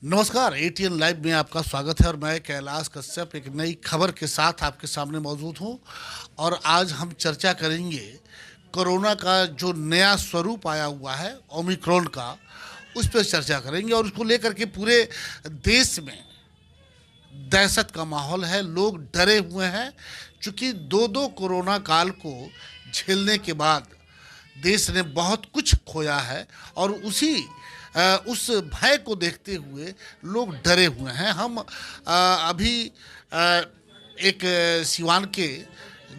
नमस्कार। ATN live में आपका स्वागत है और मैं कैलाश कश्यप एक नई खबर के साथ आपके सामने मौजूद हूं। और आज हम चर्चा करेंगे कोरोना का जो नया स्वरूप आया हुआ है ओमिक्रॉन का, उस पर चर्चा करेंगे। और उसको लेकर के पूरे देश में दहशत का माहौल है, लोग डरे हुए हैं। चूँकि दो दो कोरोना काल को झेलने के बाद देश ने बहुत कुछ खोया है और उस भय को देखते हुए लोग डरे हुए हैं। हम अभी एक सिवान के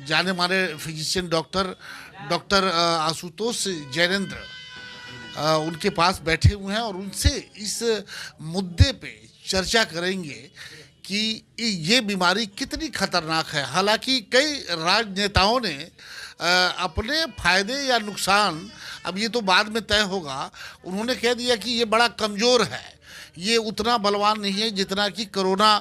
जाने माने physician doctor doctor Ashutosh Jainendra उनके पास बैठे हुए हैं और उनसे इस मुद्दे पे चर्चा करेंगे कि ये बीमारी कितनी खतरनाक है। हालांकि कई राजनेताओं ने अपने फायदे या नुकसान, अब ये तो बाद में तय होगा, उन्होंने कह दिया कि ये बड़ा कमज़ोर है, ये उतना बलवान नहीं है जितना कि कोरोना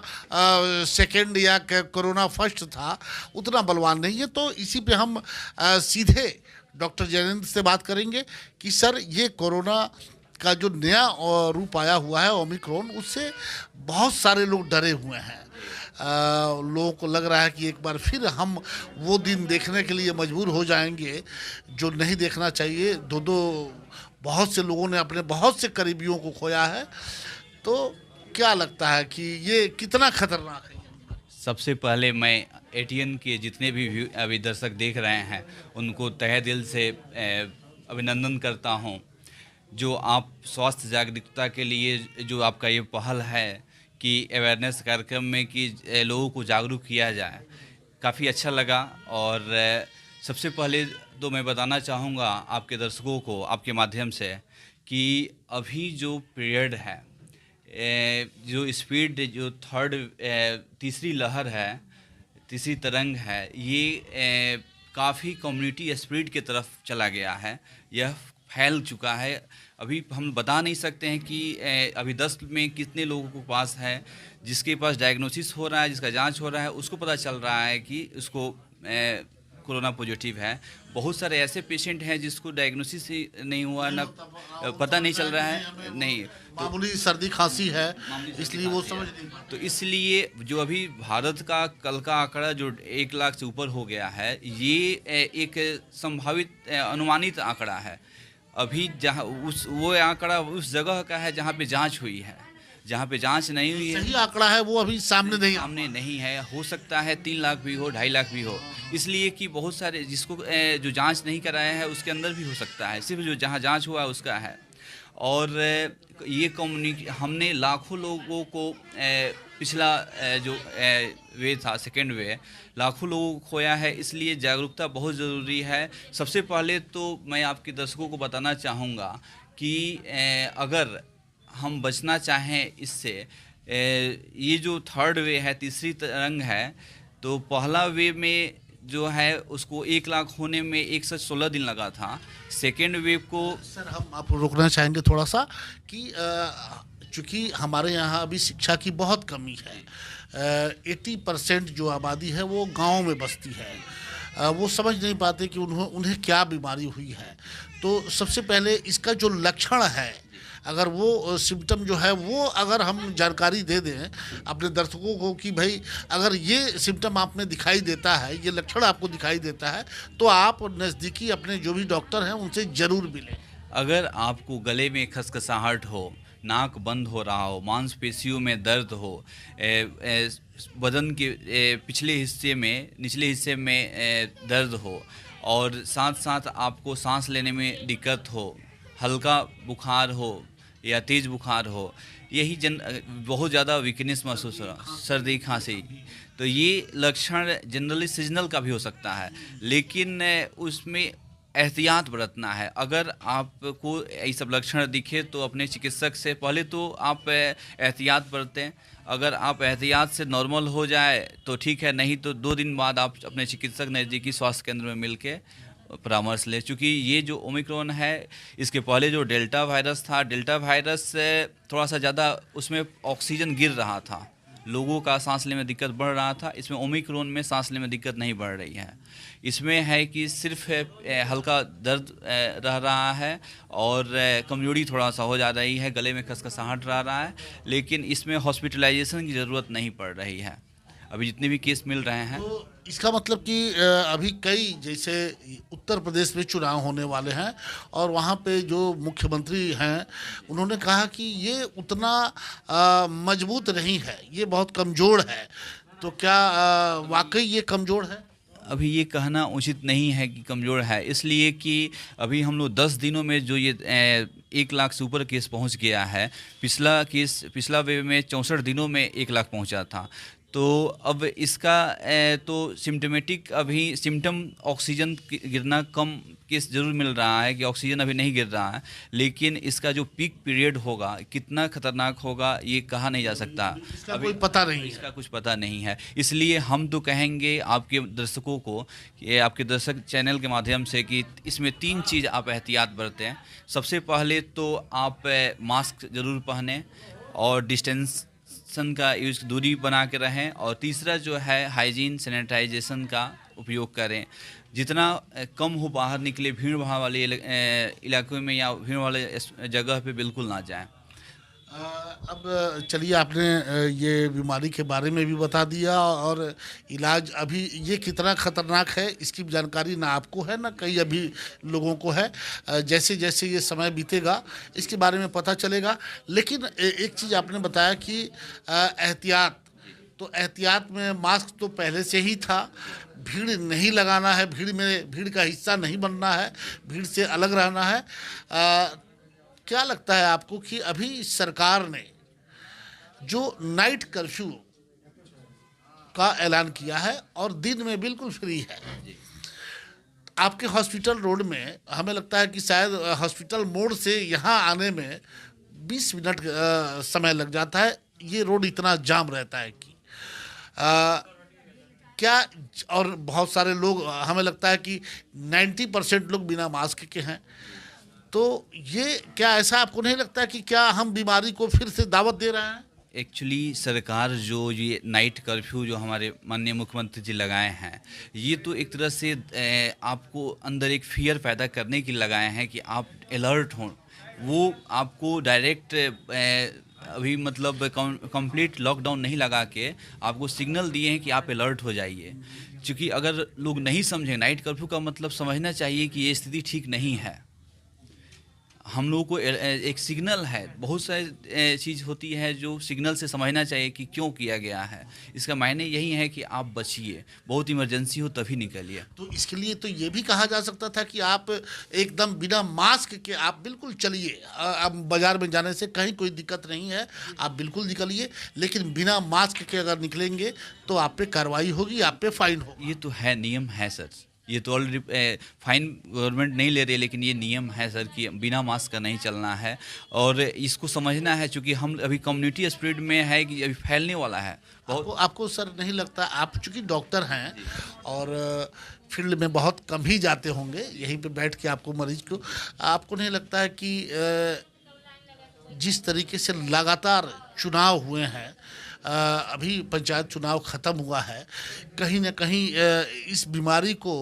सेकंड या कोरोना फर्स्ट था, उतना बलवान नहीं है। तो इसी पे हम सीधे डॉक्टर जैनेंद्र से बात करेंगे कि सर, ये कोरोना का जो नया रूप आया हुआ है ओमिक्रॉन, उससे बहुत सारे लोग डरे हुए हैं। लोगों को लग रहा है कि एक बार फिर हम वो दिन देखने के लिए मजबूर हो जाएंगे जो नहीं देखना चाहिए। दो दो बहुत से लोगों ने अपने बहुत से करीबियों को खोया है। तो क्या लगता है कि ये कितना खतरनाक है? सबसे पहले मैं एटीएन के जितने भी अभी दर्शक देख रहे हैं उनको तहे दिल से अभिनंदन करता हूं। जो आप स्वास्थ्य जागरूकता के लिए जो आपका ये पहल है कि अवेयरनेस कार्यक्रम में कि लोगों को जागरूक किया जाए, काफ़ी अच्छा लगा। और सबसे पहले तो मैं बताना चाहूँगा आपके दर्शकों को आपके माध्यम से कि अभी जो पीरियड है, जो स्पीड, जो तीसरी लहर है, तीसरी तरंग है, ये काफ़ी कम्युनिटी स्प्रेड की तरफ चला गया है, यह फैल चुका है। अभी हम बता नहीं सकते हैं कि अभी 10 में कितने लोगों के पास है, जिसके पास डायग्नोसिस हो रहा है, जिसका जांच हो रहा है, उसको पता चल रहा है कि उसको कोरोना पॉजिटिव है। बहुत सारे ऐसे पेशेंट हैं जिसको डायग्नोसिस ही नहीं हुआ, ना पता नहीं चल रहा है, नहीं मामूली सर्दी खांसी है, इसलिए वो समझ नहीं। तो इसलिए जो अभी भारत का कल का आंकड़ा जो 1 लाख से ऊपर हो गया है, ये एक संभावित अनुमानित आंकड़ा है। अभी जहाँ वो आंकड़ा उस जगह का है जहाँ पे जांच हुई है, जहाँ पे जांच नहीं हुई है, सही आंकड़ा है वो अभी सामने नहीं है। हो सकता है 3 लाख भी हो, 2.5 लाख भी हो, इसलिए कि बहुत सारे जिसको जो जांच नहीं कराया है उसके अंदर भी हो सकता है, सिर्फ जो जहाँ जांच हुआ है उसका है। और ये हमने लाखों लोगों को पिछला जो वे था, सेकेंड वे, लाखों लोगों को खोया है। इसलिए जागरूकता बहुत ज़रूरी है। सबसे पहले तो मैं आपके दर्शकों को बताना चाहूँगा कि अगर हम बचना चाहें इससे, ये जो थर्ड वे है, तीसरी तरंग है, तो पहला वे में जो है उसको 1 लाख होने में 116 दिन लगा था। सेकेंड वेव को सर, हम आप रोकना चाहेंगे थोड़ा सा कि चूँकि हमारे यहाँ अभी शिक्षा की बहुत कमी है। 80% जो आबादी है वो गाँव में बसती है। वो समझ नहीं पाते कि उन्हें क्या बीमारी हुई है। तो सबसे पहले इसका जो लक्षण है, अगर वो सिम्टम जो है वो अगर हम जानकारी दे दें अपने दर्शकों को कि भाई अगर ये सिम्टम आप में दिखाई देता है, ये लक्षण आपको दिखाई देता है, तो आप नज़दीकी अपने जो भी डॉक्टर हैं उनसे ज़रूर मिलें। अगर आपको गले में खसखसाहट हो, नाक बंद हो रहा हो, मांसपेशियों में दर्द हो, बदन के पिछले हिस्से में, निचले हिस्से में दर्द हो, और साथ साथ आपको सांस लेने में दिक्कत हो, हल्का बुखार हो या तेज़ बुखार हो, यही बहुत ज़्यादा वीकनेस महसूस हो रहा, सर्दी खांसी, तो ये लक्षण जनरली सीजनल का भी हो सकता है, लेकिन उसमें एहतियात बरतना है। अगर आपको ये सब लक्षण दिखे तो अपने चिकित्सक से पहले तो आप एहतियात बरतें। अगर आप एहतियात से नॉर्मल हो जाए तो ठीक है, नहीं तो 2 दिन बाद आप अपने चिकित्सक नज़दीकी स्वास्थ्य केंद्र में मिल के परामर्श ले। चूँकि ये जो ओमिक्रॉन है, इसके पहले जो डेल्टा वायरस था, डेल्टा वायरस से थोड़ा सा ज़्यादा उसमें ऑक्सीजन गिर रहा था, लोगों का सांस लेने में दिक्कत बढ़ रहा था, इसमें ओमिक्रॉन में सांस लेने में दिक्कत नहीं बढ़ रही है। इसमें है कि सिर्फ हल्का दर्द रह रहा है और कमजोरी थोड़ा सा हो जा रही है, गले में खसखसाहट रहा है, लेकिन इसमें हॉस्पिटलाइजेशन की ज़रूरत नहीं पड़ रही है। अभी जितने भी केस मिल रहे हैं, तो इसका मतलब कि अभी कई जैसे उत्तर प्रदेश में चुनाव होने वाले हैं और वहाँ पे जो मुख्यमंत्री हैं उन्होंने कहा कि ये उतना मजबूत नहीं है, ये बहुत कमज़ोर है। तो क्या वाकई ये कमज़ोर है? अभी ये कहना उचित नहीं है कि कमज़ोर है, इसलिए कि अभी हम लोग 10 दिनों में जो ये 1 लाख से ऊपर केस पहुंच गया है। पिछला वेव में 64 दिनों में 1 लाख पहुंचा था। तो अब इसका तो सिम्टोमेटिक अभी सिम्टम ऑक्सीजन गिरना कम केस ज़रूर मिल रहा है कि ऑक्सीजन अभी नहीं गिर रहा है, लेकिन इसका जो पीक पीरियड होगा कितना खतरनाक होगा ये कहा नहीं जा सकता। इसका कोई पता नहीं है। इसका कुछ पता नहीं है, इसलिए हम तो कहेंगे आपके दर्शकों को, ये आपके दर्शक चैनल के माध्यम से, कि इसमें 3 चीज़ आप एहतियात बरतें। सबसे पहले तो आप मास्क ज़रूर पहनें और डिस्टेंसन का यूज़, दूरी बना के रहें, और तीसरा जो है हाइजीन सैनिटाइजेशन का उपयोग करें। जितना कम हो बाहर निकले, भीड़ भाड़ वाले इलाकों में या भीड़ वाले जगह पे बिल्कुल ना जाएं। अब चलिए, आपने ये बीमारी के बारे में भी बता दिया और इलाज अभी ये कितना खतरनाक है इसकी जानकारी ना आपको है ना कई अभी लोगों को है। जैसे जैसे ये समय बीतेगा इसके बारे में पता चलेगा। लेकिन एक चीज़ आपने बताया कि एहतियात, तो एहतियात में मास्क तो पहले से ही था, भीड़ नहीं लगाना है, भीड़ का हिस्सा नहीं बनना है, भीड़ से अलग रहना है। क्या लगता है आपको कि अभी सरकार ने जो नाइट कर्फ्यू का ऐलान किया है और दिन में बिल्कुल फ्री है, आपके हॉस्पिटल रोड में हमें लगता है कि शायद हॉस्पिटल मोड़ से यहाँ आने में 20 मिनट समय लग जाता है, ये रोड इतना जाम रहता है कि क्या, और बहुत सारे लोग, हमें लगता है कि 90% लोग बिना मास्क के हैं। तो ये क्या ऐसा आपको नहीं लगता कि क्या हम बीमारी को फिर से दावत दे रहे हैं? एक्चुअली सरकार जो ये नाइट कर्फ्यू जो हमारे माननीय मुख्यमंत्री जी लगाए हैं, ये तो एक तरह से आपको अंदर एक फियर पैदा करने के लिए लगाए हैं कि आप अलर्ट हों। वो आपको डायरेक्ट अभी मतलब कंप्लीट लॉकडाउन नहीं लगा के आपको सिग्नल दिए हैं कि आप अलर्ट हो जाइए। क्योंकि अगर लोग नहीं समझें, नाइट कर्फ्यू का मतलब समझना चाहिए कि ये स्थिति ठीक नहीं है। हम लोगों को एक सिग्नल है, बहुत सारी चीज़ होती है जो सिग्नल से समझना चाहिए कि क्यों किया गया है। इसका मायने यही है कि आप बचिए, बहुत इमरजेंसी हो तभी निकलिए। तो इसके लिए तो ये भी कहा जा सकता था कि आप एकदम बिना मास्क के आप बिल्कुल चलिए, अब बाजार में जाने से कहीं कोई दिक्कत नहीं है, आप बिल्कुल निकलिए, लेकिन बिना मास्क के अगर निकलेंगे तो आप पे कार्रवाई होगी, आप पे फाइन होगी। ये तो है, नियम है सर। ये तो ऑलरेडी फाइन गवर्नमेंट नहीं ले रही, लेकिन ये नियम है सर कि बिना मास्क का नहीं चलना है। और इसको समझना है, चूँकि हम अभी कम्युनिटी स्प्रेड में है कि अभी फैलने वाला है बहुत। आपको सर नहीं लगता, आप चूँकि डॉक्टर हैं और फील्ड में बहुत कम ही जाते होंगे, यहीं पे बैठ के आपको मरीज को, आपको नहीं लगता है कि जिस तरीके से लगातार चुनाव हुए हैं, अभी पंचायत चुनाव ख़त्म हुआ है, कहीं ना कहीं इस बीमारी को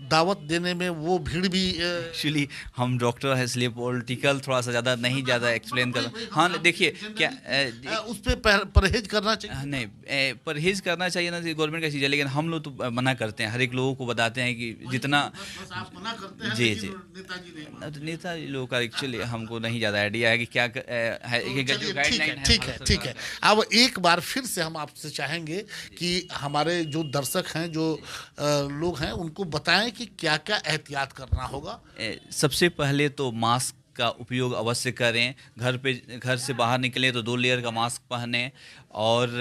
दावत देने में वो भीड़ भी एक्चुअली हम डॉक्टर हैं इसलिए पॉलिटिकल थोड़ा सा ज़्यादा नहीं ज़्यादा एक्सप्लेन कर। हाँ देखिए क्या उस पर परहेज करना चाहिए। नहीं, परहेज करना चाहिए ना, गवर्नमेंट का चीज़ है, लेकिन हम लोग तो मना करते हैं, हर एक लोगों को बताते हैं कि जितना बस आप मना करते हैं, जी लेकिन जी नेताजी नहीं। तो नेता लोगों का एक्चुअली हमको नहीं ज़्यादा आइडिया है कि क्या है, तो जो चलिए, गाइडलाइन है ठीक है, भारत ठीक है। सरकार अब एक बार फिर से हम आपसे चाहेंगे कि हमारे जो दर्शक हैं, जो लोग हैं, उनको बताएं कि क्या क्या एहतियात करना होगा। सबसे पहले तो मास्क का उपयोग अवश्य करें। घर से बाहर निकलें तो 2 लेयर का मास्क पहने और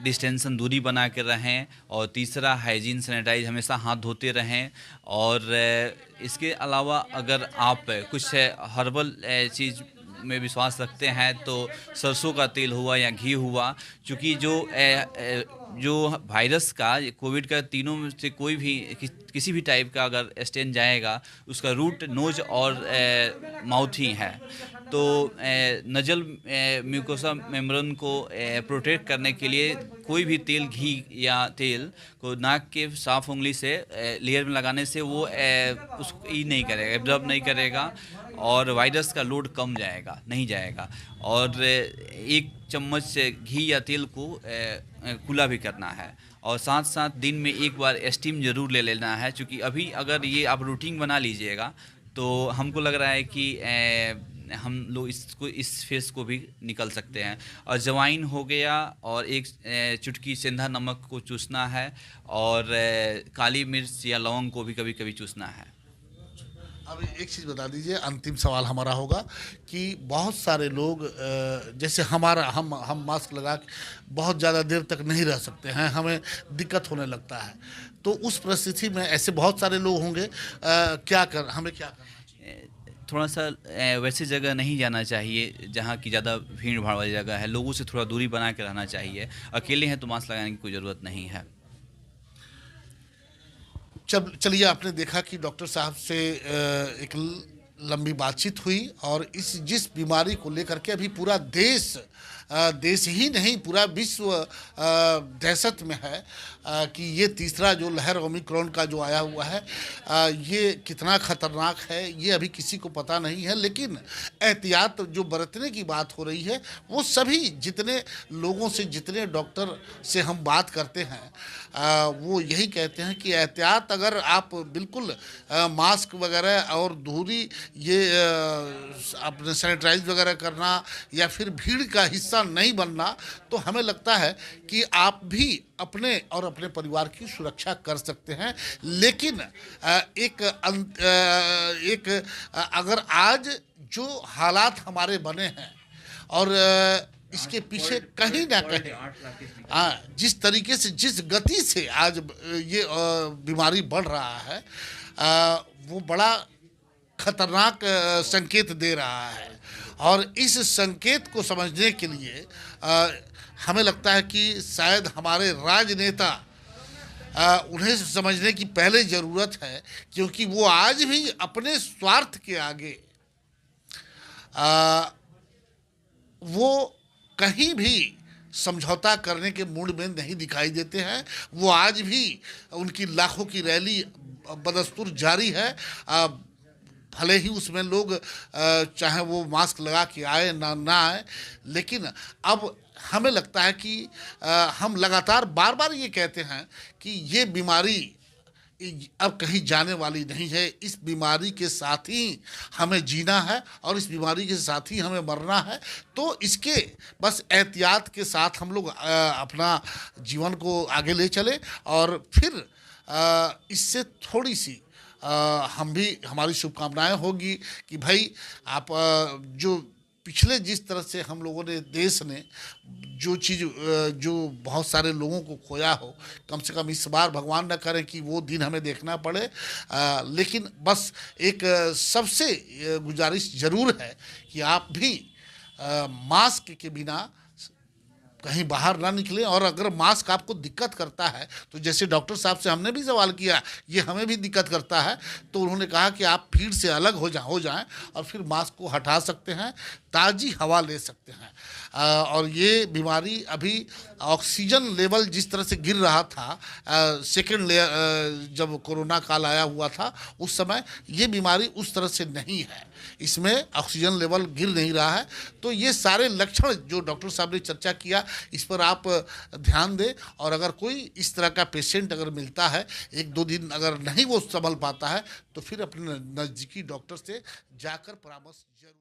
डिस्टेंसन दूरी बना के रहें। और तीसरा हाइजीन सैनिटाइज हमेशा हाथ धोते रहें। और इसके अलावा अगर आप कुछ हर्बल चीज़ में विश्वास रखते हैं तो सरसों का तेल हुआ या घी हुआ, क्योंकि जो वायरस का, कोविड का, तीनों में से कोई भी किसी भी टाइप का अगर स्टेन जाएगा उसका रूट नोज और माउथ ही है। तो नजल म्यूकोसा मेम्ब्रेन को प्रोटेक्ट करने के लिए कोई भी तेल, घी या तेल को नाक के साफ उंगली से लेयर में लगाने से वो उसको ई नहीं करेगा, एब्जॉर्ब नहीं करेगा और वायरस का लोड कम जाएगा, नहीं जाएगा। और 1 चम्मच घी या तेल को कुला भी करना है और साथ साथ दिन में 1 बार स्टीम ज़रूर ले लेना है, क्योंकि अभी अगर ये आप रूटीन बना लीजिएगा तो हमको लग रहा है कि हम लोग इस फेस को भी निकल सकते हैं। और जवाइन हो गया और 1 चुटकी सेंधा नमक को चूसना है और काली मिर्च या लौंग को भी कभी कभी चूसना है। अब एक चीज़ बता दीजिए, अंतिम सवाल हमारा होगा कि बहुत सारे लोग जैसे हमारा हम मास्क लगा के बहुत ज़्यादा देर तक नहीं रह सकते हैं, हमें दिक्कत होने लगता है, तो उस परिस्थिति में ऐसे बहुत सारे लोग होंगे, हमें क्या करना चाहिए? थोड़ा सा वैसी जगह नहीं जाना चाहिए जहाँ की ज़्यादा भीड़ भाड़ वाली जगह है, लोगों से थोड़ा दूरी बना के रहना चाहिए। अकेले हैं तो मास्क लगाने की कोई ज़रूरत नहीं है। चलिए, आपने देखा कि डॉक्टर साहब से एक लंबी बातचीत हुई और जिस बीमारी को लेकर के अभी पूरा देश ही नहीं पूरा विश्व दहशत में है कि ये तीसरा जो लहर ओमिक्रॉन का जो आया हुआ है, ये कितना खतरनाक है ये अभी किसी को पता नहीं है। लेकिन एहतियात जो बरतने की बात हो रही है, वो सभी जितने लोगों से, जितने डॉक्टर से हम बात करते हैं, वो यही कहते हैं कि एहतियात अगर आप बिल्कुल मास्क वगैरह और दूरी, ये अपने सैनिटाइज वगैरह करना या फिर भीड़ का हिस्सा नहीं बनना, तो हमें लगता है कि आप भी अपने और अपने परिवार की सुरक्षा कर सकते हैं। लेकिन अगर आज जो हालात हमारे बने हैं और इसके पीछे कहीं ना कहीं जिस तरीके से, जिस गति से आज ये बीमारी बढ़ रहा है, वो बड़ा खतरनाक संकेत दे रहा है। और इस संकेत को समझने के लिए हमें लगता है कि शायद हमारे राजनेता, उन्हें समझने की पहले ज़रूरत है, क्योंकि वो आज भी अपने स्वार्थ के आगे वो कहीं भी समझौता करने के मूड में नहीं दिखाई देते हैं। वो आज भी, उनकी लाखों की रैली बदस्तूर जारी है, भले ही उसमें लोग चाहे वो मास्क लगा के आए ना आए, लेकिन अब हमें लगता है कि हम लगातार बार बार ये कहते हैं कि ये बीमारी अब कहीं जाने वाली नहीं है। इस बीमारी के साथ ही हमें जीना है और इस बीमारी के साथ ही हमें मरना है। तो इसके बस एहतियात के साथ हम लोग अपना जीवन को आगे ले चले और फिर इससे थोड़ी सी हम भी, हमारी शुभकामनाएं होगी कि भाई आप जो पिछले जिस तरह से हम लोगों ने, देश ने जो चीज़, जो बहुत सारे लोगों को खोया हो, कम से कम इस बार भगवान न करें कि वो दिन हमें देखना पड़े। लेकिन बस एक सबसे गुजारिश ज़रूर है कि आप भी मास्क के बिना कहीं बाहर ना निकलें। और अगर मास्क आपको दिक्कत करता है तो जैसे डॉक्टर साहब से हमने भी सवाल किया, ये हमें भी दिक्कत करता है, तो उन्होंने कहा कि आप भीड़ से अलग हो जाएं और फिर मास्क को हटा सकते हैं, ताज़ी हवा ले सकते हैं। और ये बीमारी अभी ऑक्सीजन लेवल जिस तरह से गिर रहा था, सेकेंड लेयर जब कोरोना काल आया हुआ था, उस समय ये बीमारी उस तरह से नहीं है, इसमें ऑक्सीजन लेवल गिर नहीं रहा है। तो ये सारे लक्षण जो डॉक्टर साहब ने चर्चा किया, इस पर आप ध्यान दें। और अगर कोई इस तरह का पेशेंट अगर मिलता है, 1-2 दिन अगर नहीं वो संभल पाता है, तो फिर अपने नज़दीकी डॉक्टर से जाकर परामर्श जरूर